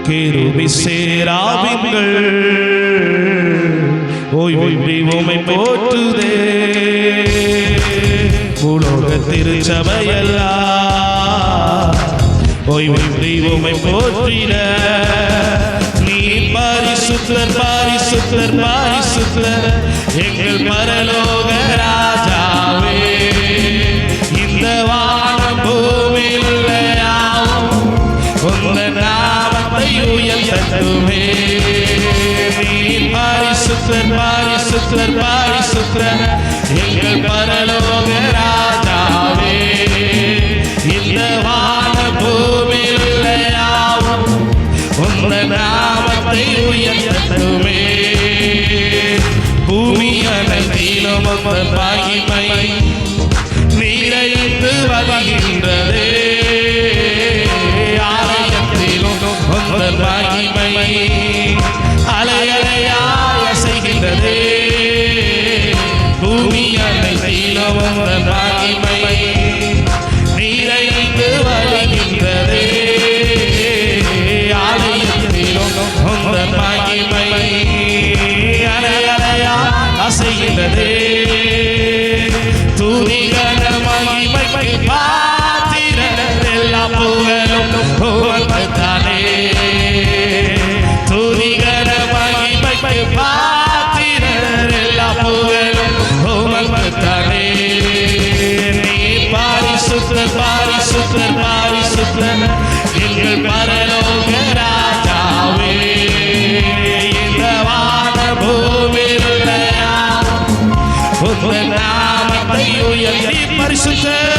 கேருபி சேராவின்கள் ஓய்வின்றி உம்மை போற்றுதே. பூலோக திருச்சபையெல்லாம் ஓய்வின்றி உம்மை போற்றிட. நீ பரிசுத்தர் பரிசுத்தர் பரிசுத்தர் எங்கள் பரலோக ராஜாவே. இந்த வானம் பூமியில் உள்ள யாவும் உங்கள் நாமத்தை உயர்த்தட்டுமே. நீ பரிசுத்தர் பரிசுத்தர் பரிசுத்தர் எங்கள் பரலோக ராஜாவே. இந்த வானம் பூமியில் உள்ள யாவும் உங்கள் நாமத்தை உயர்த்தட்டுமே. பூமி அனைத்திலும் உமது மகிமை நிறைந்து வருகின்றதே. ஆலயத்திலும் உமது மகிமை அலையலையாய் அசைகின்றதே. பூமி அனைத்திலும் உமது மகிமை நிறைந்து வருகின்றதே. ஆலயத்திலும் உமது மகிமை அசைகின்றதே. துதிகர மகிமைக்கு பாத்திரர் எல்லா புகழும் உமக்குத்தானே. துதிகர மகிமைக்கு பாத்திரர் எல்லா புகழும் உமக்குத்தானே. நீ பரிசுத்தர் பரிசுத்தர் பரிசுத்தர் எங்கள் பரலோக ராஜாவே. இந்த வான பூமியில் உள்ள உமது நாமத்தை உயர்த்தி பரிசுத்தர்.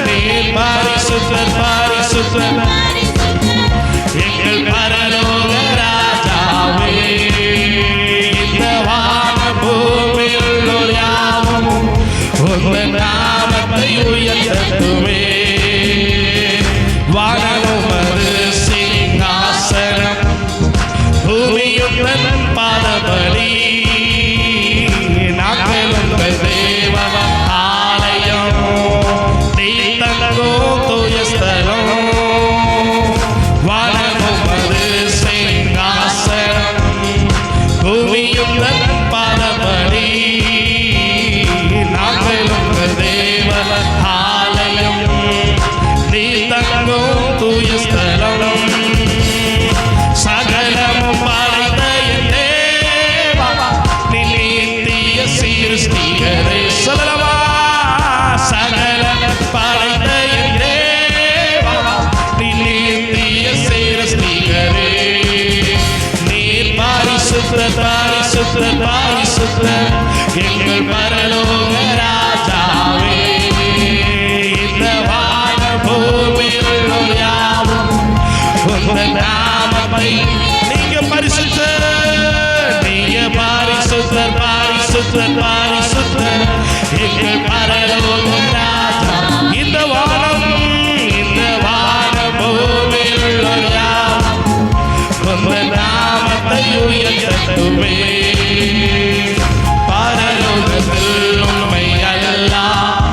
நீ பரிசுத்தர் பரிசுத்தர் எங்கள் பரலோக ராஜாவே. இந்த வான பூமியில் உள்ள யாவும் உமது நாமத்தை உயர்த்தட்டுமே. வானமும் உமது சிங்காசனம் பூமியும் தன் பாதபடி. பரிசுத்தர் பரிசுத்தர் எங்கள் பரலோக ராஜாவே. இந்த வான பூமியில் உள்ள யாவும் உங்கள் நாமத்தை. நீங்க பரிசுத்தர், நீங்க பரிசுத்தர் பரிசுத்தர் பரிசுத்தர் எங்கள் பரலோக ராஜா. இந்த வானம் பூமியில் உள்ள யாவும் உங்கள் நாமத்தை உயர்த்தட்டுமே. பரலோகத்தில் உண்மை அல்லாஹ்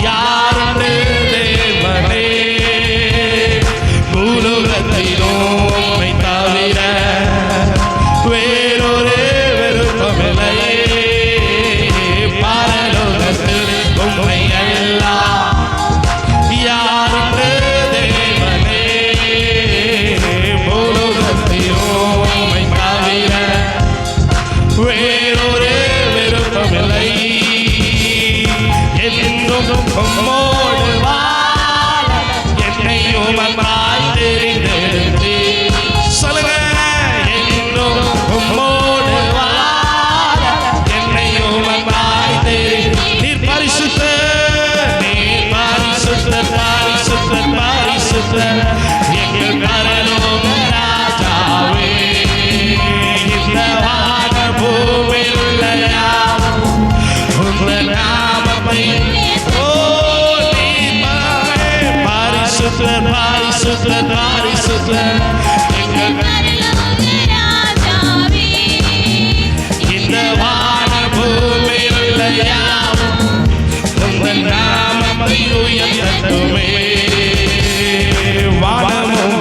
யாருண்டு தேவனே. பூலோகத்திலும் உம்மை தவிர வேறொரு விருப்பமில்லையே. பரலோகத்தில் உண்மை அல்லாஹ் யாருண்டு தேவனே. பூலோகத்திலும் உம்மை தவிர வேறொரு விருப்பமில்லை. என்றும் உம்மோடு வாழ என்னை உமக்காய் தெரிந்தெடுத்தே. சொல்லுங்க, என்றும் உம்மோடு வாழ என்னை உமக்காய் தெரிந்து. நீர் பரிசுத்தர், நீர் பரிசுத்தர் பரிசுத்தர் பரிசுத்தர் எங்கள் பரலோக ராஜாவே. இந்த வான பூமியில் உள்ள யாவும் உங்கள் நாமத்தை. ஓ நீர் பரிசுத்தர் பரிசுத்தர் பரிசுத்தர் எங்கள் பரலோக ராஜாவே. இந்த வான பூமியில் உள்ள யாவும் உங்கள் நாமத்தை உயர்த்தட்டுமே. வானமும்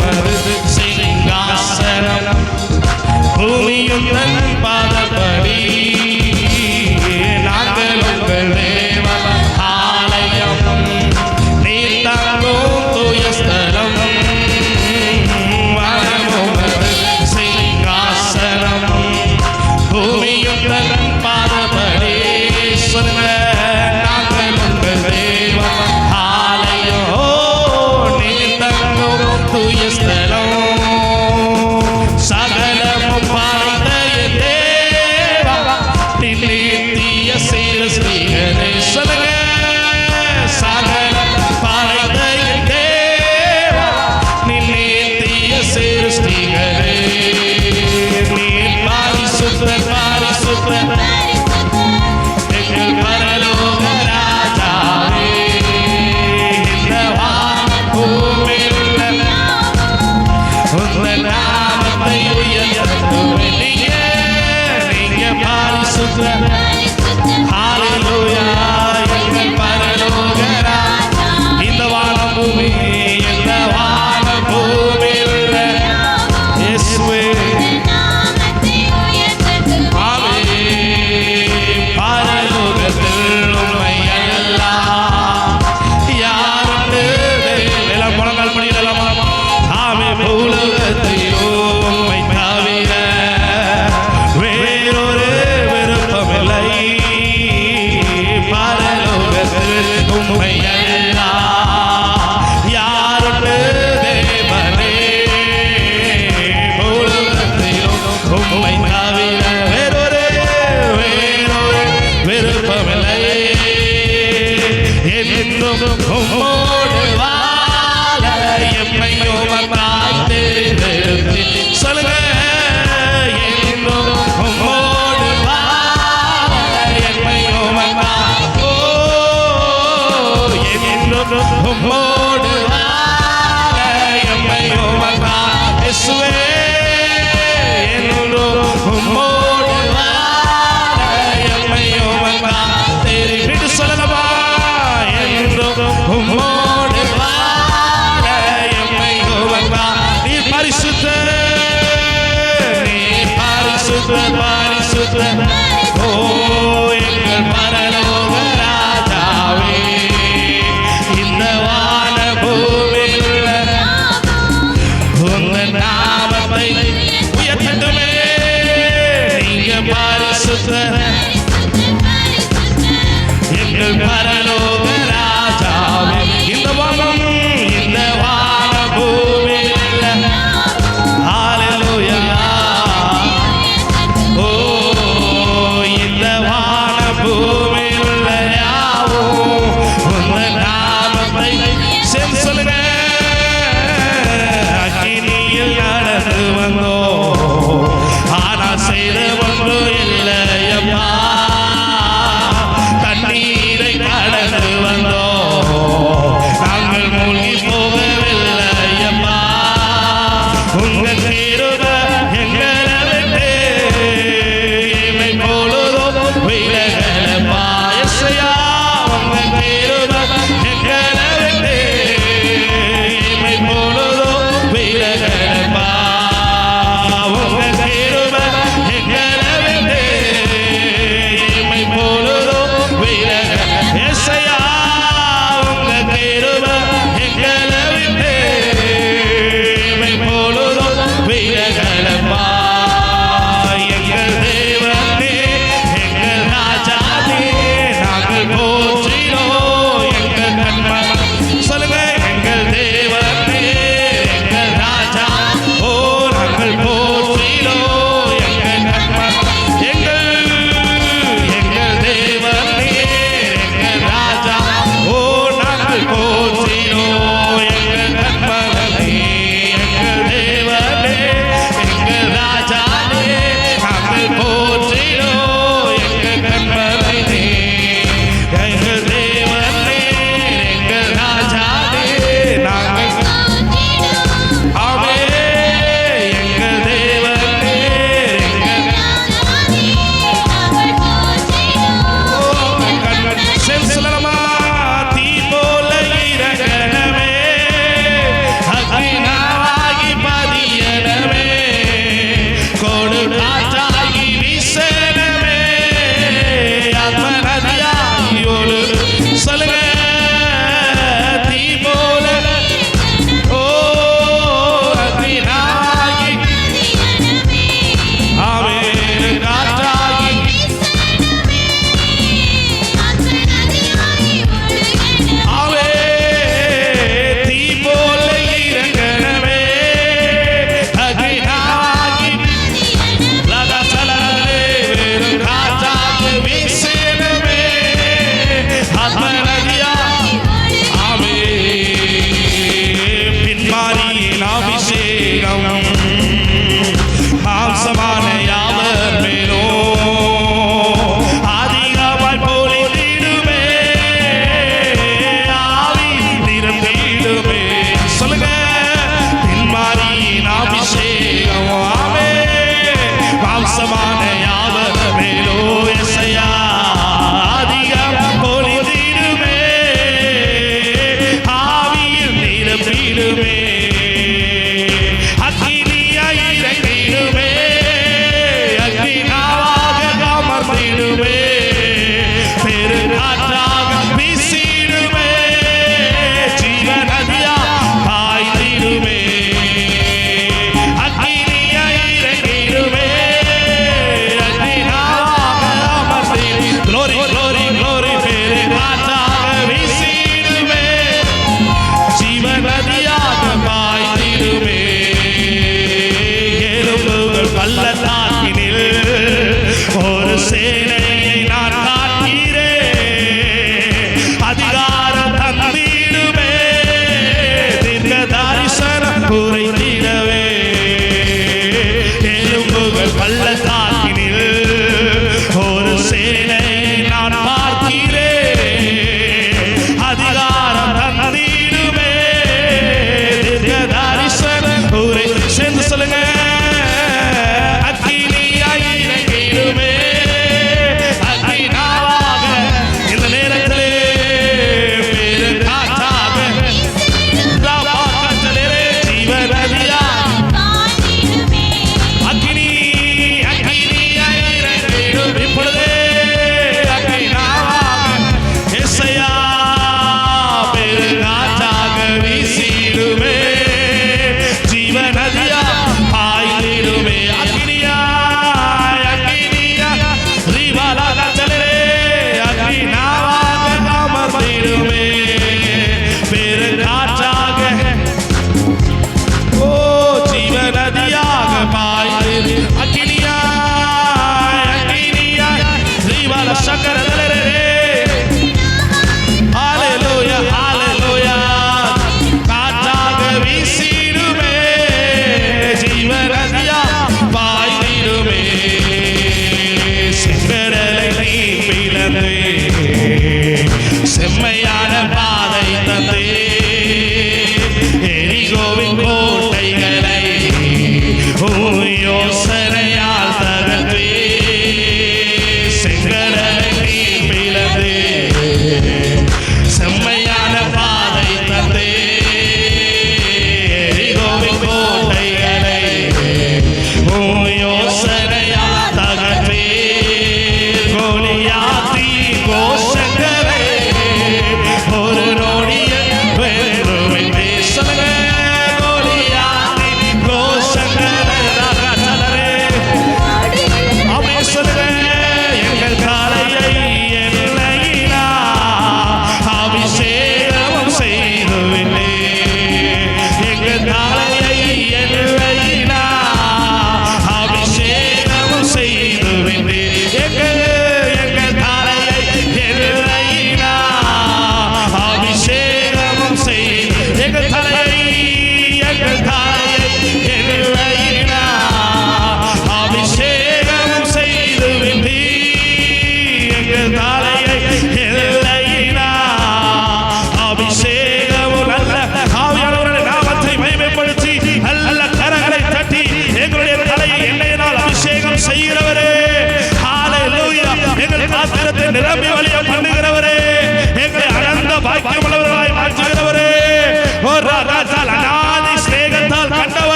உம்மோடு வாழ எம்மை உமக்காய் தேர்ந்தெடுத்து சொல்லுங்க என்றும் உம்மோடு வாழ எம்மை உமக்காய் என்றும் உம்மோடு வாழ எம்மை உமக்காய் இயேசுவே என்றும் உம்மோடு வாழ எம்மை உமக்காய் தேர்ந்தெடுத்து சொல்லலாமா என்றும் உம்மோடு வாழ எம்மை உமக்காய் நீ பரிசுத்தர் பரிசுத்தர் ஓ எங்கள் பரலோக ராஜாவே இந்த வான பூமியில் உங்க நாமத்தை உயர்த்தட்டுமே நீங்க பரிசுத்தர் எங்கள் பரலோக ராஜாவே இந்த வானம் இந்த வான பூமியில் ஹalleluya ஓ இந்த வான பூமியில் யாவும் உங்க நாமத்தை சேர்ந்து சொல்லுங்க அக்கினியில் நடந்து வந்தோம் ஆனா செய்த ஒன்று இல்லையப்பா தண்ணீரை கடந்து வந்தோம் நாங்கள் மூழ்கி போகவில்லையப்பா உங்க கிருபை எங்களை விட்டு இமை பொழுதும் விலகலப்பா இயேசுயா உங்க கிருபை எங்களை விட்டு இமை பொழுதும் விலகலப்பா உங்க கிருபை எங்களை விட்டு இமை பொழுதும் விலகல இயேசுயா உங்க கிருபை எங்களை விட்டு இமை பொழுதும் விலகலப்பா எங்கள் தேவனே எங்கள் ராஜாவே நாங்கள் போற்றினோம் எங்கள் கண்மணி சொல்லுங்க எங்கள் தேவனே எங்கள் ராஜா ஓ நாங்கள் போற்றினோம் எங்கள் கண்மணி எங்கள் தேவனே எங்கள் ராஜா ஓ நாங்கள் போற்றினோம் எங்கள் கண்மணி எங்கள் தேவனே எங்கள் ராஜாவே நாங்கள் போற்றினோம் எங்கள் கண்மணி எங்கள் தேவனே எங்கள் ராஜாவே நாங்கள் ஆமே எங்கள் தேவனே எங்கள் கண்மணி சொல்லலாமா தீ போல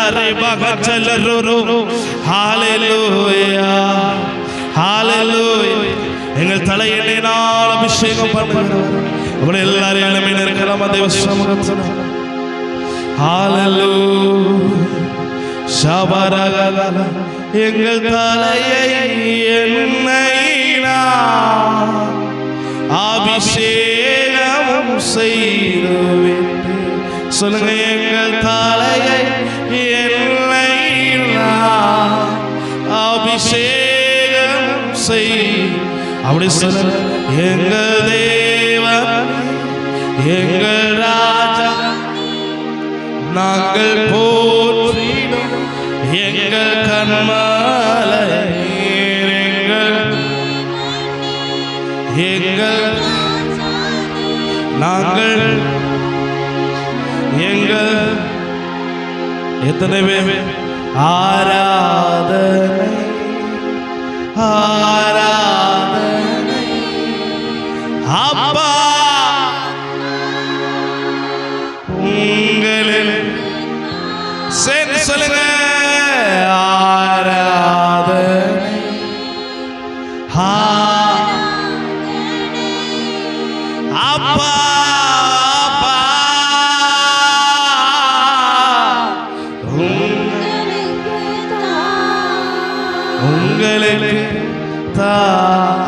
ஷலரே பகச்சலரோ ஹalleluya ஹalleluya எங்கள் தலையினால் அபிஷேகம் பண்ணுகிறவர் உங்களை எல்லாரும் எழும்பி நிற்கலாம் தேவ சமூகத்தில் ஹalleluya ஷபரகல எங்கள் தலையை எண்ணெயினால் அபிஷேகம் செய்துவிட்டு சொல்லுங்க எங்கள் தலையை எண்ணெயினால் அபிஷேகம் செய் அப்படி சொல்லுங்க எங்கள் தேவன் எங்கள் ராஜா நாங்கள் போற்றிடும் எங்கள் கண்மலை எங்கள் நாங்கள் எங்கள் எத்தனை பேர் ஆராதனை ஆராதனை அப்பா உங்களில் சேர்ந்து சொல்லுங்க ஆராதனை அப்பா உங்களுக்கு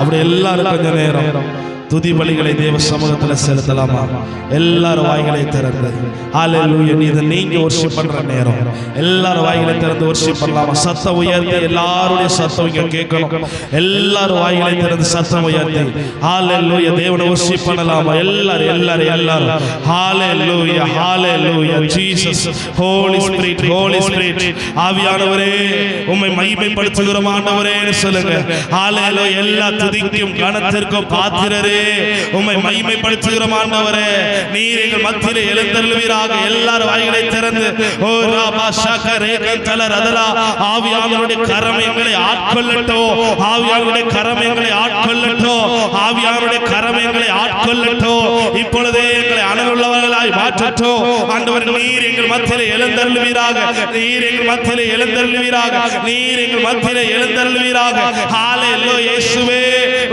அப்படி எல்லாரும் கொஞ்ச நேரம் துதி பலிகளை தேவ சமூகத்தில் செலுத்தலாமா? எல்லாரும் வாய்களை திறந்து ஹalleluya நீங்க worship பண்ற நேரம் எல்லாரும் வாய்களை திறந்து worship பண்ணலாமா? சத்தம் உயர்த்தி எல்லாருடைய சத்தம் இங்க கேட்கணும். எல்லாரும் வாய்களை திறந்து சத்தம் உயர்த்தி ஹalleluya தேவனை worship பண்ணலாமா? எல்லாரும் ஹalleluya ஹalleluya ஜீசஸ் ஹோலி ஸ்பிரிட் ஆவியானவரே உம்மை மகிமைப்படுத்துகிறோம் ஆண்டவரே சொல்லுங்க. ஹalleluya எல்லா துதிக்கும் கனத்திற்கும் பாத்திரரே உம்மை மகிமைப்படுத்துகிறோம் ஆண்டவரே. நீர் எங்கள் மத்தியிலே எழுந்தருளுவீராக. எல்லாரும் வாய்களை திறந்து ஓ ராபா ஷகரே கந்தல ரதலா ஆவியானவருடைய கரம் எங்களை ஆட்கொள்ளட்டும். ஆவியானவருடைய கரம் எங்களை ஆட்கொள்ளட்டும். ஆவியானவருடைய கரம் எங்களை ஆட்கொள்ளட்டும். இப்பொழுதே எங்களை அனலுள்ளவர்களாய் மாற்றட்டும் ஆண்டவரே. நீர் எங்கள் மத்தியிலே எழுந்தருளுவீராக. நீர் எங்கள் மத்தியிலே எழுந்தருளுவீராக. நீர் எங்கள் மத்தியிலே எழுந்தருளுவீராக. ஹalleluya இயேசுவே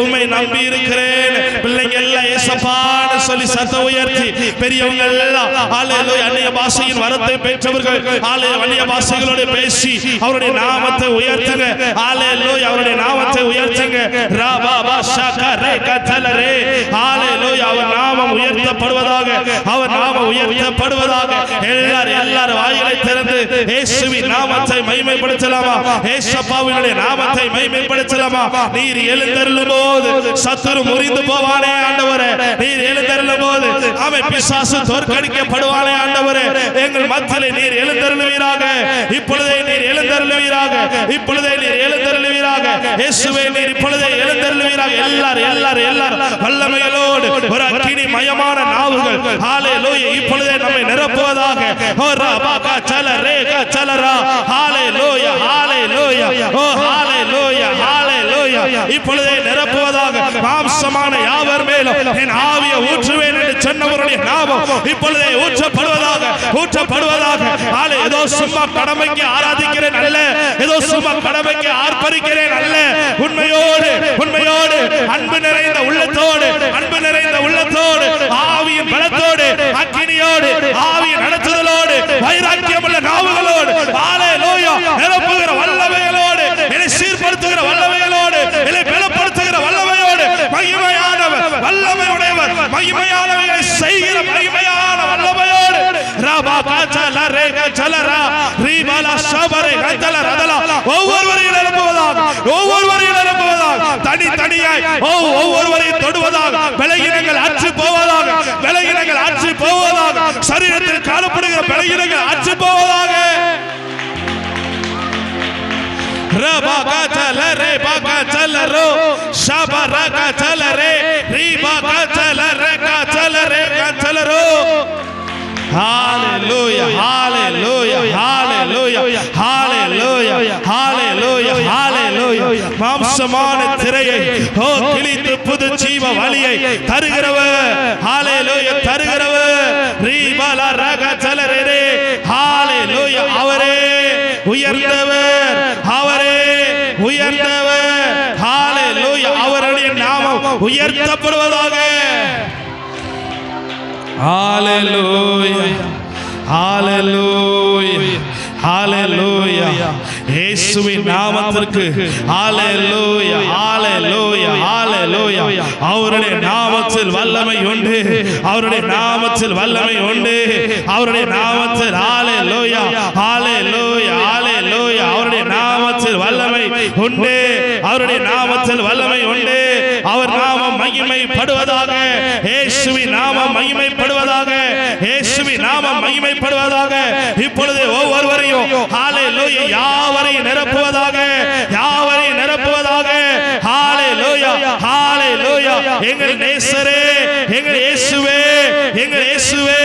உம்மை நம்பி இருக்கிறேன். பிள்ளைங்க எல்லாம் இயேசுப்பான்னு சொல்லி சத்தம் உயர்த்தி பெரியவங்க எல்லாம் ஹalleluya அந்நிய பாஷையின் வரத்தை பெற்றவர்கள் ஹalleluya அந்நிய பாஷைகளோடு பேசி அவருடைய நாமத்தை உயர்த்துங்க. ஹalleluya அவருடைய நாமத்தை உயர்த்துங்க. ராபா ஷகரே கதலரே ஹalleluya அவர் நாமம் உயர்த்தப்படுவதாக. அவர் நாமம் உயர்த்தப்படுவதாக. எல்லாரும் வாய்களை திறந்து இயேசுவின் நாமத்தை மகிமைப்படுத்தலாமா? இயேசுப்பாவினுடைய நாமத்தை மகிமைப்படுத்தலாமா? நீர் எழுந்தருளும்போது சத்துரு முறிந்து போவானே ஆண்டவரே. நீர் எழுந்தருளும்போது அவன் பிசாசு தோற்கடிக்கப்படுவானே ஆண்டவரே. எங்கள் மத்தியிலே நீர் எழுந்தருளுவீராக. இப்பொழுதே நீர் எழுந்தருளுவீராக. இப்பொழுதே நீர் எழுந்தருளுவீராக. இயேசுவே நீர் இப்பொழுதே எழுந்தருளுவீராக. எல்லாரும் வல்லமைகளோடு ஒரு அக்கினி மயமான நாவுகள் ஹalleluya இப்பொழுதே நம்மை நிரப்புவதாக. ஓ ரபா கச்சலரே கச்சலரா ஹalleluya ஹalleluya ஓ ஹalleluya ஹalleluya இப்பொழுதே நிரப்புவதாக. மாம்சமான யாவர் மேலும் என் ஆவியை ஊற்றுவேன் என்று சொன்னவருடைய நாமம் இப்பொழுதே ஊற்றப்படுவதாக. ஏதோ சும்மா கடமைக்கு ஆராதிக்கிறேன் அல்ல. ஏதோ சும்மா கடமைக்கு ஆர்ப்பரிக்கிறேன் அல்ல. உண்மையோடு அன்பு நிறைந்த உள்ளத்தோடு ஆவியின் பலத்தோடு அக்கினியோடு ஆவியின் நடத்துதலோடு வைராக்கியமுள்ள நாவுகளோடு ஹalleluya நிரப்புகிற வல்லமைகளோடு என்னை சீர்படுத்துகிற வல்லமைகளோடு என்னை பலப்படுத்துகிற வல்லமையோடு மகிமையானவர் வல்லமையுடையவர் மகிமையானவைகளை செய்கிற மகிமையான வல்லமையோடு ரபா கச்சலரே கச்சலரா ரீபாலா ஷபரே கச்சல ரதலா ஒவ்வொருவரையும் எழுப்புவதாக. தனியாய் ஒவ்வொருவரையும் தொடுவதாக. பலகீனங்கள் அற்று போவதாக. சரீரத்தில் காணப்படுகிற பலகீனங்கள் அற்று போவதாக. ரபா கச்சலரே பகச்சலரோ ஷபரா கச்சலரே ரீபா கச்சலரே கச்சலரோ Hallelujah, hallelujah, hallelujah, hallelujah, hallelujah, hallelujah. மாம்சமான திரையை கிழித்து புது ஜீவ வழியை தருகிறவர். ஹalleluya தருகிறவர். ரீபாலா ரகச்சலரே ஹalleluya அவரே உயர்ந்தவர், அவரே உயர்ந்தவர். ஹalleluya. அவருடைய நாமம் உயர்த்தப்படுவதாக. ஹalleluya, ஹalleluya, ஹalleluya. இயேசுவின் நாமத்திற்கு ஹalleluya, ஹalleluya, ஹalleluya. அவருடைய நாமத்தில் வல்லமை உண்டு, அவருடைய நாமத்தில் வல்லமை உண்டு, அவருடைய நாமத்தில் ஹalleluya, ஹalleluya, ஹalleluya. அவருடைய நாமத்தில் வல்லமை உண்டு, அவருடைய நாமத்தில் வல்லமை உண்டு. அவர் நாமம் மகிமைப்படுவதாக. இயேசுவின் நாமம் மகிமைப்படுவதாக. இயேசுவின் நாமம் மகிமைப்படுவதாக. இப்பொழுது ஒவ்வொருவரையும் ஹalleluya யாவரையும் நிரப்புவதாக, யாவரையும் நிரப்புவதாக. ஹalleluya, ஹalleluya. எங்கள் நேசரே, எங்கள் இயேசுவே, எங்கள் இயேசுவே.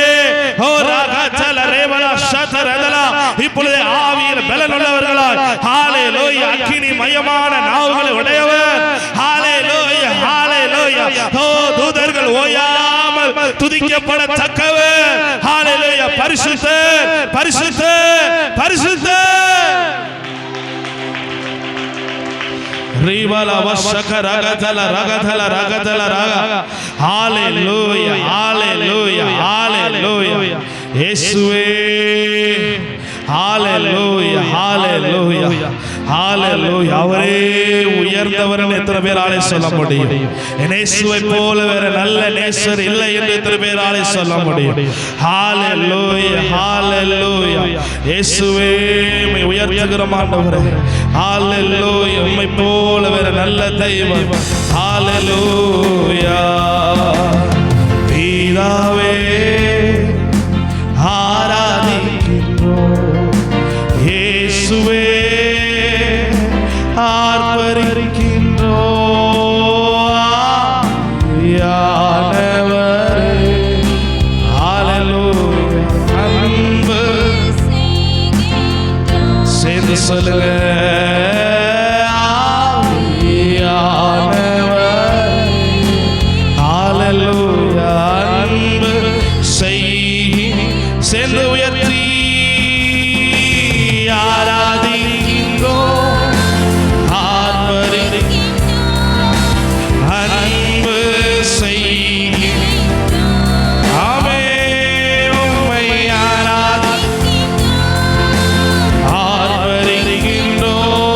ஓ ராகதல ரேவலா ஷதரதலா. இப்பொழுது ஆவியின் பலன் உள்ளவர்களாய் ஹalleluya அக்கினி மயமான நாவுகளை உடையவர். ஹalleluya, ஹalleluya. ஓ தூதர்கள் ஓயாமல் துதிக்கப்படத்தக்கவர். ஹalleluya. பரிசுத்தர், பரிசுத்தர், பரிசுத்தர். ரிவல வஷக ரகதல ரகதல ரகதல ரக. ஹalleluya, ஹalleluya, ஹalleluya. இயேசுவே, ஹalleluya, ஹalleluya, ஹalleluya. அவரே உயர்ந்தவர் என்று எத்தனை பேராலே சொல்ல முடியும்? இயேசுவை போல வேற நல்ல நேசர் இல்லை என்று எத்தனை பேராலே சொல்ல முடியும்? ஹalleluya, ஹalleluya. இயேசுவே உம்மை உயர்த்துகிறோம் ஆண்டவரே. ஹalleluya. உம்மை போல வேற நல்ல தெய்வம். ஹalleluya. பிதாவே ஆராதிக்கின்றோம், இயேசுவே ஆர்ப்பரிக்கின்றோம். யானவரே ஹalleluya. அன்பு சேர்ந்து சொல்லுங்க. சேர்ந்து உயர்த்தி ஆராதிக்கின்றோம், ஆர்ப்பரிக்கின்றோம், அன்பு செய்கின்றோம். ஆமென். உம்மை ஆராதிக்கின்றோம், ஆர்ப்பரிக்கின்றோம்,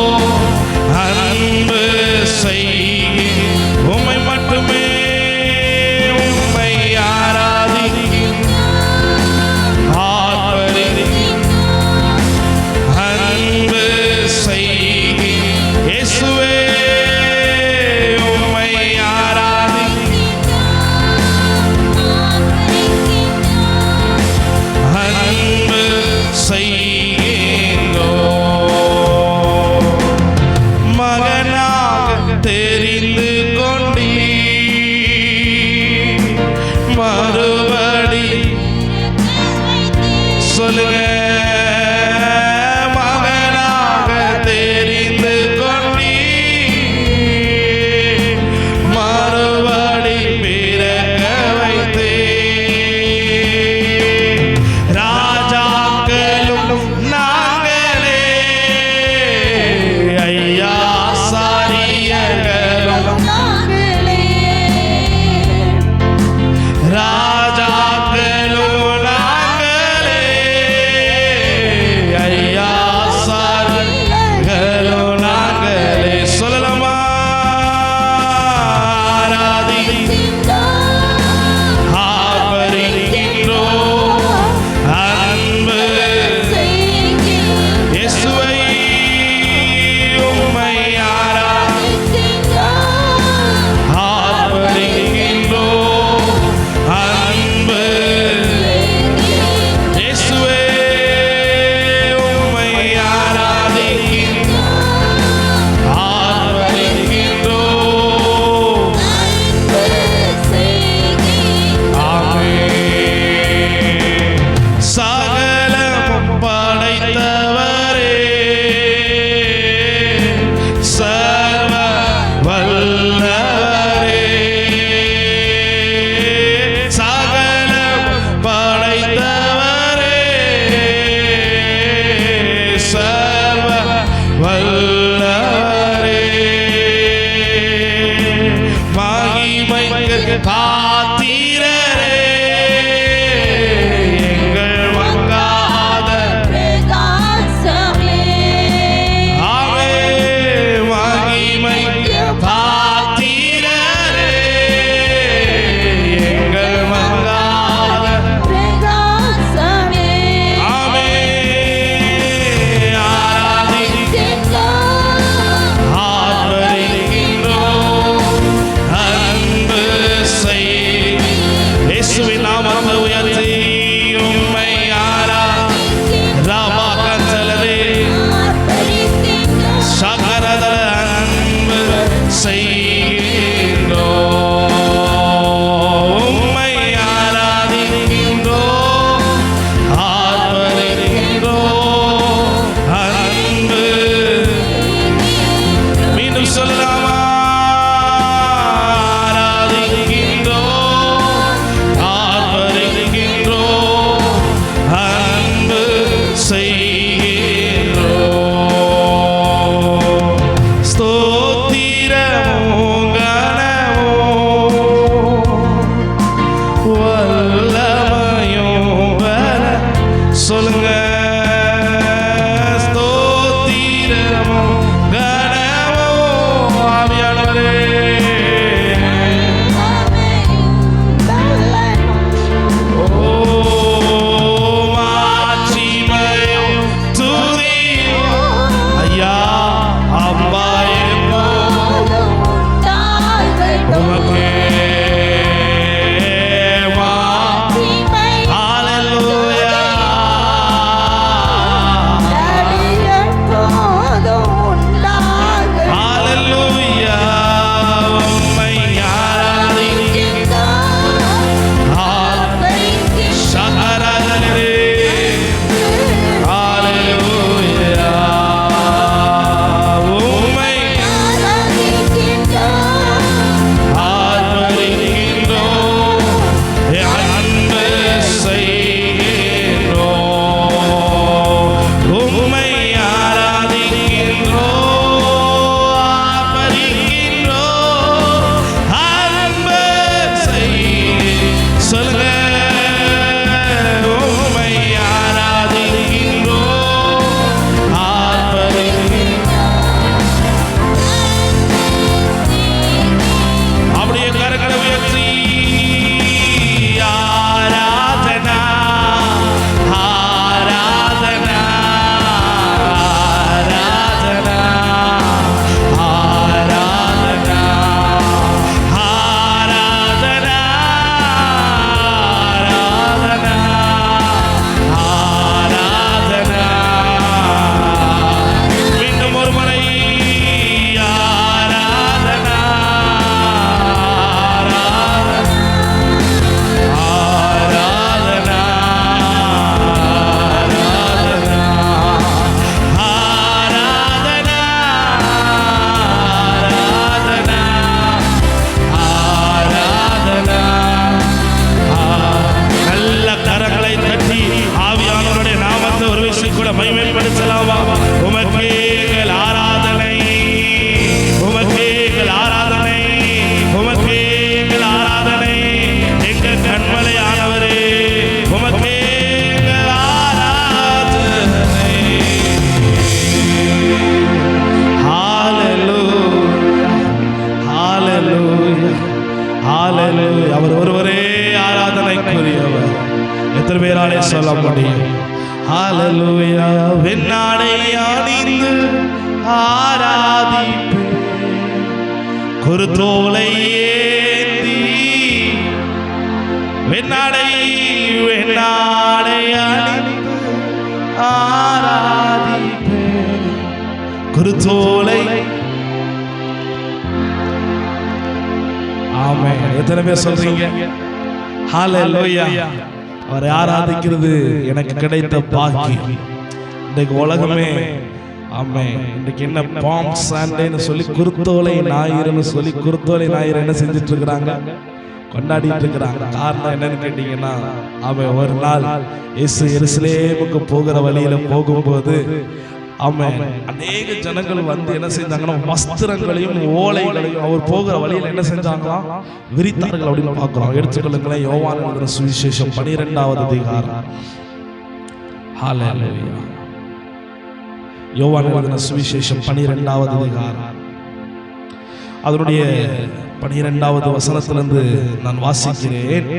ஹalleluya வெண்ணாடை அணிந்து ஆராதிப்பேன் குருத்தோலை ஏந்தி வெண்ணாடை அணிந்து ஆராதிப்பேன் குருத்தோலை. ஆமென். எத்தனை பேர் சொல்றீங்க ஹalleluya? அவரை ஆராதிக்கிறது எனக்கு கிடைத்த பாக்கியம். இன்றைக்கு உலகமே ஆமென் இன்றைக்கு என்ன பாம் சாண்டேன்னு சொல்லி குருத்தோலை ஞாயிறுன்னு சொல்லி குருத்தோலை ஞாயிறு என்ன செஞ்சுட்டு இருக்கிறாங்க, கொண்டாடிட்டு இருக்கிறாங்க. காரணம் என்னன்னு கேட்டீங்கன்னா, அவன் ஒரு நாள் இயேசு எருசலேமுக்கு போகிற வழியில போகும்போது ஆமென் அநேக ஜனங்கள் வந்து என்ன செஞ்சாங்கன்னா வஸ்திரங்களையும் ஓலைகளையும் அவர் போகிற வழியில் என்ன செஞ்சாங்களா விரித்தார்கள் அப்படின்னு பார்க்கிறோம். எடுத்துக்கொள்ளுங்களேன், யோவான் எழுதின சுவிசேஷம் 12வது அதிகாரம். ஹalleluya. யோவான் எழுதின சுவிசேஷம் 12வது அதிகாரம் அதனுடைய 12வது வசனத்திலிருந்து நான் வாசிக்கிறேன்.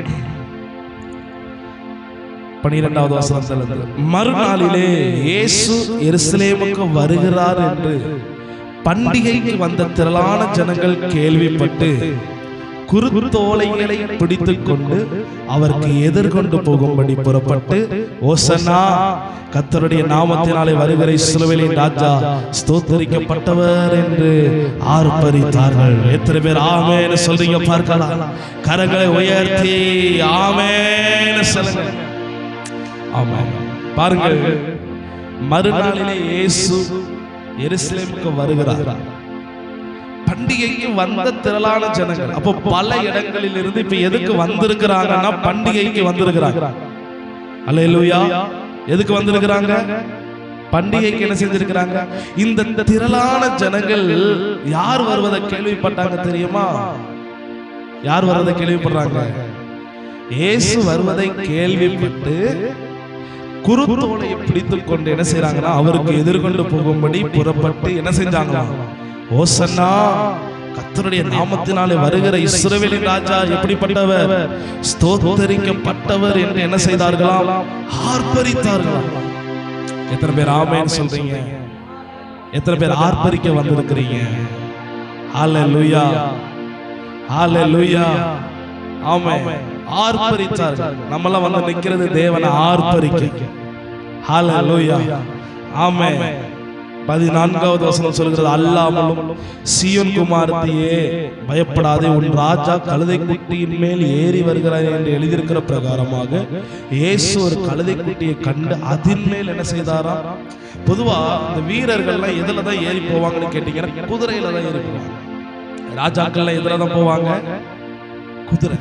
12வது வசனத்திலிருந்து, மறுநாளிலே இயேசு எருசலேமுக்கு வருகிறார் என்று பண்டிகைக்கு வந்த திரளான ஜனங்கள் கேள்விப்பட்டு குருத்தோலைகளை பிடித்துக் கொண்டு அவருக்கு எதிர்கொண்டு போகும்படி புறப்பட்டு, ஓசன்னா கர்த்தருடைய நாமத்தினாலே வருகிற இஸ்ரவேலின் ராஜா ஸ்தோத்திரிக்கப்பட்டவர் என்று ஆர்ப்பரித்தார்கள். எத்தனை பேர் ஆமென் சொல்றீங்க பார்க்கலாம்? கரங்களை உயர்த்தி ஆமென் சொல்லுங்க. ஆமென். பாருங்கள், மறுநாளிலே இயேசு எருசலேமுக்கு வருகிறார். பண்டிகைக்கு வந்த திரளான ஜனங்கள். அப்போ பல இடங்களில் இருந்து இப்ப எதுக்கு வந்திருக்கிறாங்கன்னா பண்டிகைக்கு வந்திருக்கிறாங்க. அல்லேலூயா. எதுக்கு வந்திருக்கிறாங்க? பண்டிகைக்கு என்ன செஞ்சிருக்கிறாங்க? இந்த திரளான ஜனங்கள் யார் வருவதை கேள்விப்பட்டாங்க தெரியுமா? யார் வருவதை கேள்விப்படுறாங்க? இயேசு வருவதை கேள்விப்பட்டு குருத்தோலையை பிடித்துக் கொண்டு என்ன செய்யறாங்கன்னா அவருக்கு எதிர்கொண்டு போகும்படி புறப்பட்டு என்ன செஞ்சாங்களா, ஓசன்னா கர்த்தருடைய நாமத்தினாலே வருகிற இஸ்ரவேலின் ராஜா எப்படிப்பட்டவர், ஸ்தோத்திரிக்கப்பட்டவர் என்று என்ன செய்தார்களாம், ஆர்ப்பரித்தார்களாம். எத்தனை பேர் ஆமென் சொல்றீங்க? எத்தனை பேர் ஆர்ப்பரிக்க வந்திருக்கிறீங்க? ஹalleluya, ஹalleluya. ஆமென். ஆர்ப்பரித்தார்கள். நம்மெல்லாம் வந்து நிக்கிறது தேவனை ஆர்ப்பரிக்க. ஹalleluya, ஆமென். 14வது வசனம் சொல்கிறது, அல்லாமலும் சீயோன் குமாரத்தியே பயப்படாதே, உன் ராஜா கழுதை குட்டியின் மேல் ஏறி வருகிறார் என்று எழுதியிருக்கிற பிரகாரமாக இயேசு ஒரு கழுதை குட்டியை கண்டு அதன் மேல் என்ன செய்தாரா? பொதுவா இந்த வீரர்கள்லாம் எதுல தான் ஏறி போவாங்கன்னு கேட்டீங்கன்னா குதிரையில தான் ஏறி போவாங்க. ராஜாக்கள்லாம் எதுல தான் போவாங்க? குதிரை.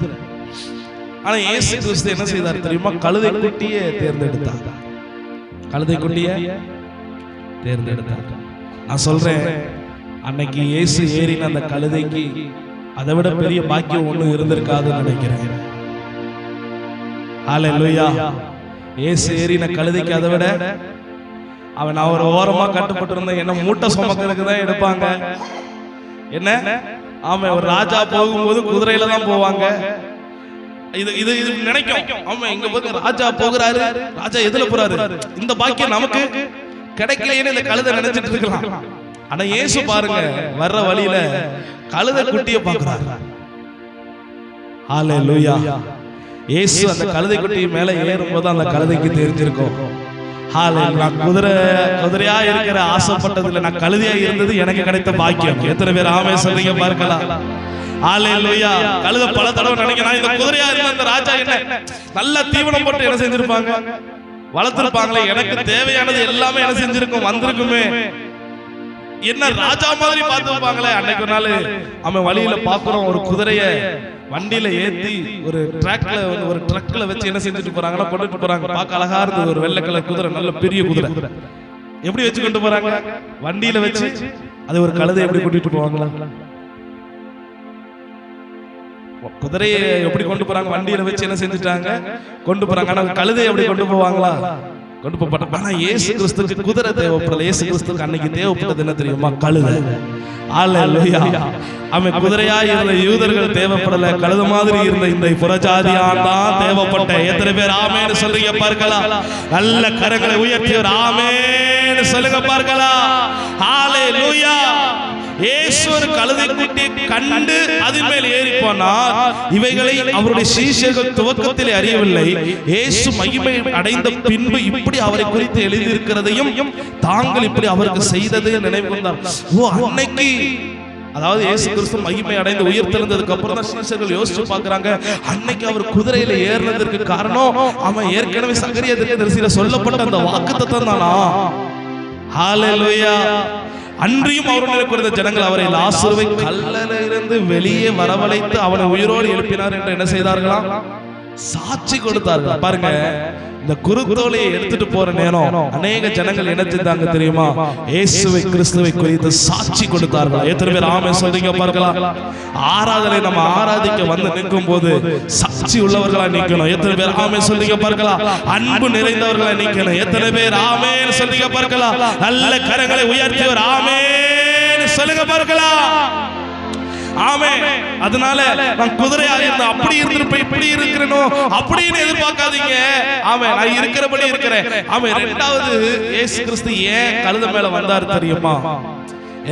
ஆனா இயேசு கிறிஸ்து என்ன செய்தார் தெரியுமா? கழுதை குட்டியை தேர்ந்தெடுத்தார். கழுதை குட்டியை தேர்ந்தெடுத்தார். நான் சொல்றேன், அன்னைக்கு இயேசு ஏறின அந்த கழுதைக்கு அதை விட பெரிய பாக்கியம் ஒண்ணு இருந்திருக்காதுன்னு நினைக்கிறேன். ஹalleluya. இயேசு ஏறின கழுதைக்கு அதை விட அவன் அவர் ஓரமா கட்டுப்பட்டு இருந்த என்ன மூட்டை சுமக்கிறதுக்கு தான் எடுப்பாங்க. என்ன ஆமா, ஒரு ராஜா போகும்போது குதிரையில தான் போவாங்க. இது இது இது நினைக்கும், ஆமா இங்க போய் ராஜா போகிறாரு, ராஜா எதுல போறாரு, இந்த பாக்கியம் நமக்கு கிடைக்கலையே இந்த கழுதை நினைச்சிட்டு இருக்கலாம். ஆனா இயேசு பாருங்க, வர்ற வழியில கழுதை குட்டியை பார்க்கிறார். ஹalleluya. இயேசு அந்த கழுதை குட்டி மேல ஏறும்போது அந்த கழுதைக்கு தெரிஞ்சிருக்கும், ஹalleluya, குதிரையா இருக்கிற ஆசைப்பட்டதுல நான் கழுதையா இருந்தது எனக்கு கிடைத்த பாக்கியம். எத்தனை பேர் ஆமென் சொல்றீங்க பார்க்கலாம்? ஹalleluya. கழுதை பல தடவை நினைக்கிறான், இந்த குதிரையா இருந்த அந்த ராஜா என்ன நல்ல தீவனம் போட்டு என்ன செஞ்சிருப்பாங்க, வளர்த்திருப்பாங்களே, எனக்கு தேவையானது எல்லாமே என்ன செஞ்சிருக்கும், வந்திருக்குமே, என்ன ராஜா மாதிரி பார்த்துப்பாங்களே. அன்னைக்கு ஒரு நாள் அவன் வழியில பாக்குறோம், ஒரு குதிரைய வண்டியில ஏத்தி ஒரு ட்ரக்ல வச்சு என்ன செஞ்சுட்டு போறாங்கன்னா கொண்டுட்டு போறாங்க. பார்க்க அழகா இருந்தது, ஒரு வெள்ளை கலர் குதிரை, நல்ல பெரிய குதிரை. எப்படி வச்சு கொண்டு போறாங்க? வண்டியில வச்சு. அது ஒரு கழுதை எப்படி கூட்டிட்டு போவாங்களா? குதிரையை எப்படி கொண்டு போறாங்க? வண்டியில வச்சு என்ன செஞ்சுட்டாங்க, கொண்டு போறாங்க. ஆனா கழுதையை எப்படி கொண்டு போவாங்களா? கொண்டு போகப்பட்டாங்க. ஆனா இயேசு கிறிஸ்துக்கு குதிரை தேவைப்படல. இயேசு கிறிஸ்துக்கு அன்னைக்கு தேவைப்பட்டது என்ன தெரியுமா? கழுதை. அல்லேலூயா. அவன் குதிரையா இருந்த யூதர்கள் தேவைப்படல, கழுத மாதிரி இருந்த இந்த புறஜாதியான் தான் தேவைப்பட்ட. எத்தனை பேர் ஆமென்னு சொல்றீங்க பார்க்கலாம்? நல்ல கரங்களை உயர்த்தியவர் ஆமென்னு சொல்லுங்க பார்க்கலாம். ஹalleluya. இயேசு ஒரு கழுதை குட்டியை கண்டு அதன் மேல் ஏறி போனார். இவைகளை அவருடைய சீஷர்கள் துவக்கத்தில் அறியவில்லை. இயேசு மகிமை அடைந்த பின்பு இப்படி அவரை குறித்து எழுதியிருக்கிறதையும் தாங்கள் இப்படி அவருக்கு செய்ததையும் நினைவு கொண்டார். ஓ, அன்னைக்கு, அதாவது இயேசு கிறிஸ்து மகிமை அடைந்து உயிர்த்தெழுந்ததுக்கு அப்புறம் தான் சீஷர்கள் யோசிச்சு பார்க்கறாங்க, அன்னைக்கு அவர் குதிரையில ஏறினதற்கு காரணம் அவன் ஏற்கனவே சகரியா தீர்க்கதரிசியில சொல்லப்பட்ட அந்த வாக்குத்தத்தம் தானா? ஹalleluya. அன்றியும் அவருடைய குறித்த ஜனங்கள் அவரை லாசருவை கல்லறையில இருந்து வெளியே வரவழைத்து அவனை உயிரோடு எழுப்பினார் என்று என்ன செய்தார்களாம்? சாட்சி கொடுத்தார்கள். பாருங்க, இந்த குருத்தோலையை எடுத்துட்டு போற நேரம் அநேக ஜனங்கள் என்ன செஞ்சாங்க தெரியுமா? இயேசுவை கிறிஸ்துவை குறித்து சாட்சி கொடுத்தார்கள். எத்தனை பேர் ஆமென் சொல்றீங்க பார்க்கலாம்? ஆராதனை நம்ம ஆராதிக்க வந்து நிற்கும் போது சாட்சி உள்ளவர்களா நிக்கணும். எத்தனை பேர் ஆமென் சொல்றீங்க பார்க்கலாம்? அன்பு நிறைந்தவர்களா நிக்கணும். எத்தனை பேர் ஆமென் சொல்றீங்க பார்க்கலாம்? நல்ல கரங்களை உயர்த்தியவர் ஆமென் சொல்லுங்க பார்க்கலாம். ஆமென். அதனால நான் குதிரையா இருந்தா அப்படி இருந்திருப்பேன், இப்படி இருக்கிறேனோ அப்படின்னு எதிர்பார்க்காதீங்க. ஆமென். நான் இருக்கிறபடி இருக்கிறேன். ஆமென். இரண்டாவது, இயேசு கிறிஸ்து ஏன் கழுதை மேல வந்தார் தெரியுமா?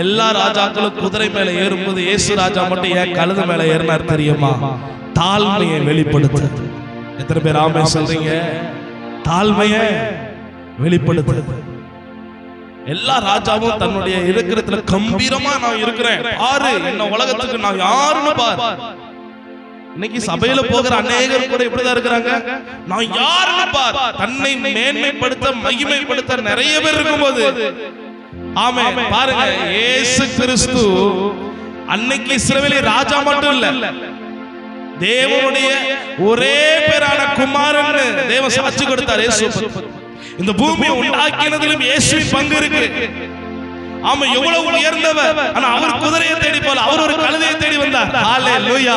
எல்லா ராஜாக்களும் குதிரை மேல ஏறும்போது இயேசு ராஜா மட்டும் ஏன் கழுதை மேல ஏறினார் தெரியுமா? தாழ்மையை வெளிப்படுத்து. எத்தனை பேர் ஆமென் சொல்றீங்க? தாழ்மையை வெளிப்படுத்து. எல்லா ராஜாவும் தன்னுடைய இருக்கிறதுல கம்பீரமா நான் இருக்கிறேன் பாரு, என்ன உலகத்துக்கு நான் யாருன்னு பாரு. இன்னைக்கு சபையில போகிற அநேகர் கூட இப்படிதான் இருக்கிறாங்க, நான் யாருன்னு பார். தன்னை மேன்மைப்படுத்த மகிமைப்படுத்த நிறைய பேர் இருக்கும்போது, ஆமென், பாருங்க, இயேசு கிறிஸ்து அன்னைக்கு இஸ்ரவேலின் ராஜா மட்டும் இல்ல, தேவனுடைய ஒரே பேரான குமாரன் தேவன் சாட்சி கொடுத்தார். இயேசு இந்த பூமியை உண்டாக்கினதிலும் இயேசுவின் பங்கு இருக்கு. ஆமா, எவ்வளவு உயர்ந்தவர். ஆனா அவர் குதிரையை தேடி போல, அவர் ஒரு கழுதையை தேடி வந்தார். ஹalleluya.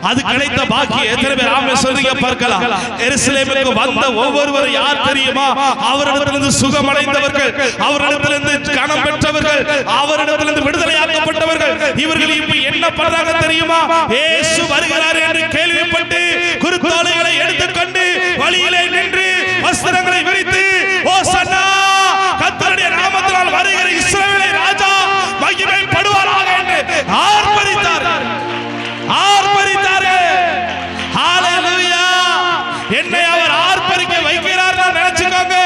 அது கிடைத்த பாக்கியம். எத்தனை பேர் ஆமென் சொல்றீங்க பார்க்கலாம்? எருசலேமுக்கு வந்த ஒவ்வொருவரும் யார் தெரியுமா? அவரிடத்திலிருந்து சுகமடைந்தவர்கள், அவரிடத்திலிருந்து கனம் பெற்றவர்கள், அவரிடத்திலிருந்து விடுதலையாக்கப்பட்டவர்கள். இவர்கள் இப்ப என்ன பண்றாங்க தெரியுமா? இயேசு வருகிறார் என்று கேள்விப்பட்டு குருத்தோலைகளை எடுத்துக்கொண்டு வழியிலே நின்று வஸ்திரங்களை விரித்து ஓசன்னா, கர்த்தருடைய நாமத்தினால் வருகிற இஸ்ரவேலின் ராஜா மகிமைப்படுவாராக என்று ஆர்ப்பரித்தார்கள். ஹalleluya. என்னை அவர் ஆர்ப்பரிக்க வைக்கிறார் நினைச்சுக்கோங்க.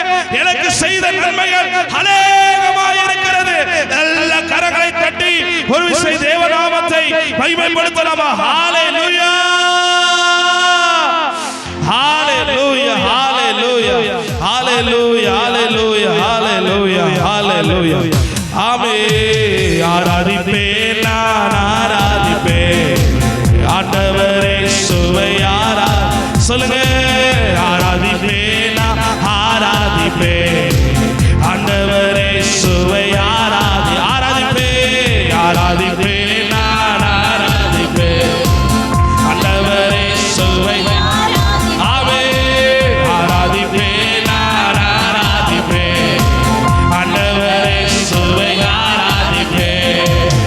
எனக்கு செய்த நன்மைகள் அநேகமாக இருக்கிறது. நல்ல கரங்களை தட்டி ஒரு விஷயம் தேவநாமத்தை மகிமைப்படுத்தலாமா? ஹalleluya. Hallelujah, hallelujah, hallelujah, hallelujah, hallelujah, hallelujah. ஆமென். ஆராதிப்பேன், நான் ஆராதிப்பேன் ஆண்டவரே இயேசுவை சொல்லுங்க. ஆராதிப்பேன், நான் ஆராதிப்பேன் ஆண்டவரே இயேசுவை ஆராதிப்பேன், ஆராதிப்பேன், நான் ஆராதிப்பேன் ஆண்டவரே இயேசுவை ஆராதிப்பேன், ஆண்டவரே இயேசுவை ஆராதிப்பேன்.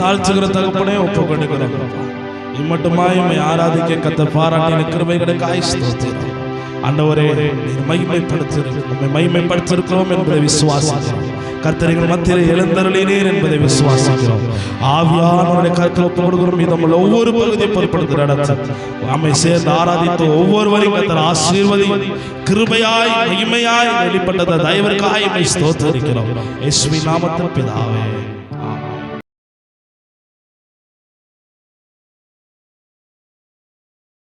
தாழ்த்துகிற தகப்பனே ஒப்பு கொடுக்கிறோம். இம்மட்டுமாய் உம்மை ஆராதிக்க கர்த்தர் பாராட்டின கிருபைகளுக்காய் ஸ்தோத்திரம். ஆண்டவரே, நீர் மகிமைப்படுத்திருக்கிறோம் என்பதை விசுவாசிக்கிறோம். கர்த்தரின் மத்தியில் எழுந்தருளினீர் என்பதை விசுவாசிக்கிறோம். ஆவியானவருடைய கருத்தில் ஒப்பு கொடுக்கிறோம். இதமுள்ள ஒவ்வொரு பகுதியை பொறுப்படுத்த நடத்த நம்மை சேர்ந்து ஆராதித்த ஒவ்வொருவரையும் கர்த்தர் ஆசீர்வதி. கிருபையாய் மகிமையாய் வெளிப்பட்டத தயவிற்காய் ஸ்தோத்திரிக்கிறோம். இயேசுவின் நாமத்தில் பிதாவே.